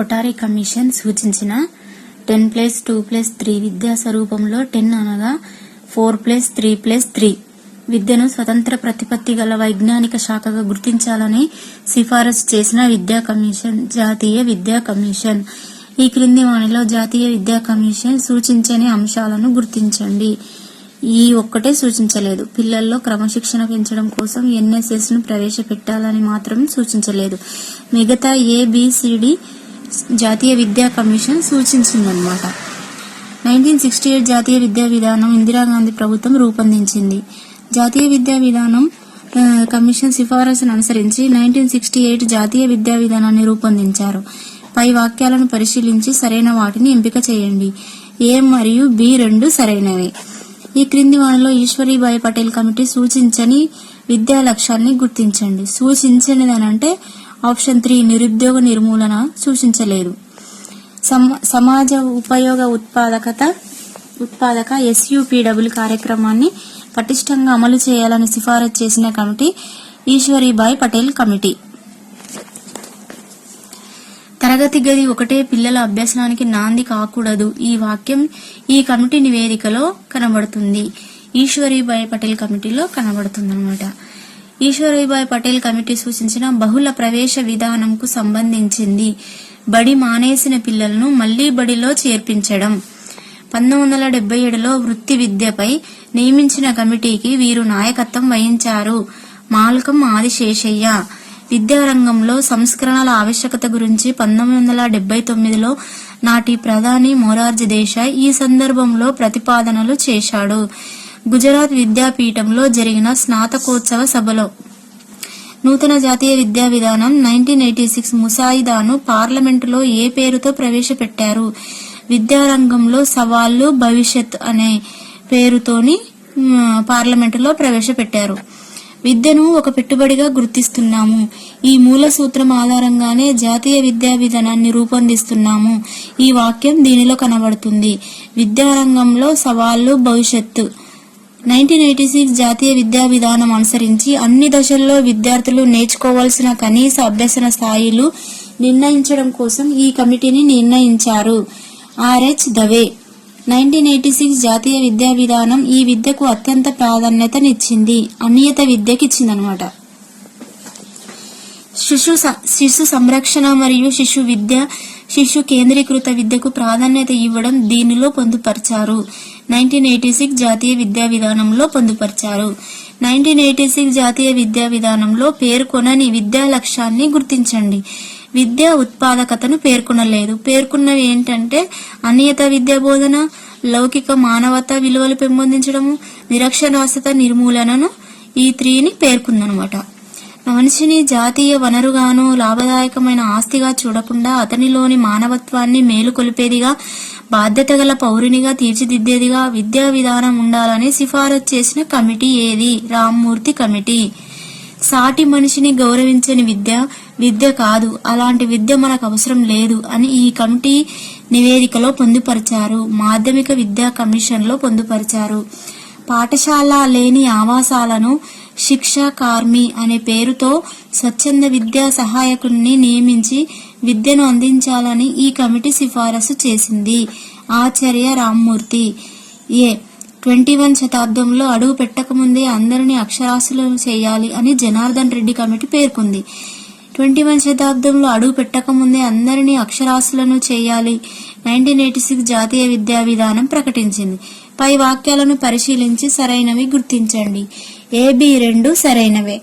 Kothari commission సూచించిన 10+2+3 విద్యా స్వరూపంలో 10 అనగా 4+3+3 విద్యను స్వతంత్ర ప్రతిపత్తి గల వైజ్ఞానిక శాఖగా గుర్తించాలని సిఫారసు చేసిన విద్యా కమిషన్ జాతీయ విద్యా కమిషన్. ఈ క్రింది వానిలో జాతీయ విద్యా కమిషన్ సూచించని అంశాలను గుర్తించండి. ఈ ఒక్కటే సూచించలేదు. పిల్లల్లో క్రమశిక్షణ పెంచడం కోసం NSS ను ప్రవేశపెట్టాలని మాత్రం సూచించలేదు. మిగతా ABCD జాతీయ విద్యా కమిషన్ సూచించిందన్నమాట. 1968 జాతీయ విద్యా విధానం ఇందిరాగాంధీ ప్రభుత్వం రూపొందించింది. జాతీయ విద్యా విధానం కమిషన్ సిఫారసును అనుసరించి 1968 జాతీయ విద్యా విధానాన్ని రూపొందించారు. పై వాక్యాలను పరిశీలించి సరైన వాటిని ఎంపిక చేయండి. A మరియు B రెండు సరైనవే. ఈ క్రింది వానిలో ఈశ్వరీబాయి పటేల్ కమిటీ సూచించని విద్యా లక్ష్యాన్ని గుర్తించండి. సూచించనిదనంటే ఆప్షన్ 3 నిరుద్యోగ నిర్మూలన సూచించలేదు. సమాజ ఉపయోగ ఉత్పాదక SUPW కార్యక్రమాన్ని పటిష్టంగా అమలు చేయాలని సిఫారసు చేసిన కమిటీ ఈశ్వరీబాయి పటేల్ కమిటీ. తరగతి గది ఒకటే పిల్లల అభ్యసనానికి నాంది కాకూడదు. ఈ వాక్యం ఈ కమిటీ నివేదికలో కనబడుతుంది. ఈశ్వరీబాయి పటేల్ కమిటీలో కనబడుతుంది అన్నమాట. ఈశ్వరీబాయి పటేల్ కమిటీ సూచించిన బహుళ ప్రవేశ విధానంకు సంబంధించింది. బడి మానేసిన పిల్లలను మళ్లీ బడిలో చేర్పించడం. 1977లో వృత్తి విద్యపై నియమించిన కమిటీకి వీరు నాయకత్వం వహించారు. మాల్కం ఆదిశేషయ్య. విద్యారంగంలో సంస్కరణల ఆవశ్యకత గురించి 1979లో నాటి ప్రధాని మొరార్జీ దేశాయ్ ఈ సందర్భంలో ప్రతిపాదనలు చేశాడు. గుజరాత్ విద్యాపీఠంలో జరిగిన స్నాతకోత్సవ సభలో నూతన జాతీయ విద్యా విధానం 1986 ముసాయిదాను పార్లమెంటులో ఏ పేరుతో ప్రవేశపెట్టారు? విద్యారంగంలో సవాళ్లు భవిష్యత్ అనే పేరుతోని పార్లమెంటులో ప్రవేశపెట్టారు. విద్యను ఒక పెట్టుబడిగా గుర్తిస్తున్నాము. ఈ మూల సూత్రం ఆధారంగానే జాతీయ విద్యా విధానాన్ని రూపొందిస్తున్నాము. ఈ వాక్యం దీనిలో కనబడుతుంది. విద్యారంగంలో సవాళ్లు భవిష్యత్తు. 1986 జాతీయ విద్యా విధానం అనుసరించి అన్ని దశల్లో విద్యార్థులు నేర్చుకోవాల్సిన కనీస అభ్యసన స్థాయిలు నిర్ణయించడం కోసం ఈ కమిటీని నిర్ణయించారు. RH దవే. 1986 జాతీయ విద్యా విధానం ఈ విద్యకు అత్యంత ప్రాధాన్యతనిచ్చింది. అనియత విద్యకి ఇచ్చిందనమాట. శిశు సంరక్షణ మరియు శిశు కేంద్రీకృత విద్యకు ప్రాధాన్యత ఇవ్వడం దీనిలో పొందుపరిచారు. 1986 జాతీయ విద్యా విధానంలో పొందుపరిచారు. 1986 జాతీయ విద్యా విధానంలో పేర్కొనని విద్యా లక్ష్యాన్ని గుర్తించండి. విద్యా ఉత్పాదకతను పేర్కొనలేదు. పేర్కొన్నవి ఏంటంటే అనియత విద్యా బోధన, లౌకిక మానవతా విలువలు పెంపొందించడము, నిరక్షరాస్యత నిర్మూలనను ఈ 3ని పేర్కొందనమాట. మనిషిని జాతీయ వనరుగాను లాభదాయకమైన ఆస్తిగా చూడకుండా అతనిలోని మానవత్వాన్ని మేలుకొలిపేదిగా, బాధ్యత గల పౌరునిగా తీర్చిదిద్దేదిగా విద్యా విధానం ఉండాలని సిఫారసు చేసిన కమిటీ ఏది? రామ్మూర్తి కమిటీ. సాటి మనిషిని గౌరవించని విద్య కాదు, అలాంటి విద్య మనకు అవసరం లేదు అని ఈ కమిటీ నివేదికలో పొందుపరిచారు. మాధ్యమిక విద్యా కమిషన్ లో పొందుపరిచారు. పాఠశాల లేని ఆవాసాలను శిక్షా కార్మి అనే పేరుతో స్వచ్ఛంద విద్యా సహాయకుల్ని నియమించి విద్యను అందించాలని ఈ కమిటీ సిఫారసు చేసింది. ఆచార్య రామ్మూర్తి. 21 శతాబ్దంలో అడుగు పెట్టకముందే అందరినీ అక్షరాస్యులను చేయాలి అని జనార్దన్ రెడ్డి కమిటీ పేర్కొంది. 21 శతాబ్దంలో అడుగు పెట్టకముందే అందరినీ అక్షరాస్యులను చేయాలి 1986 జాతీయ విద్యా విధానం ప్రకటించింది. పై వాక్యాలను పరిశీలించి సరైనవి గుర్తించండి. AB రెండు సరైనవే.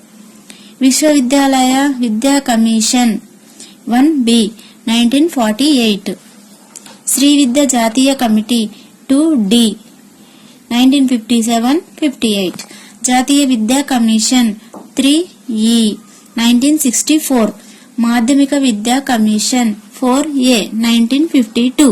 విశ్వవిద్యాలయ విద్యా కమిషన్ 1B 1948. శ్రీ విద్య జాతీయ కమిటీ 2D 1957-58. జాతీయ విద్యా కమిషన్ 3E 1964. మాధ్యమిక విద్యా కమిషన్ 4A 1952.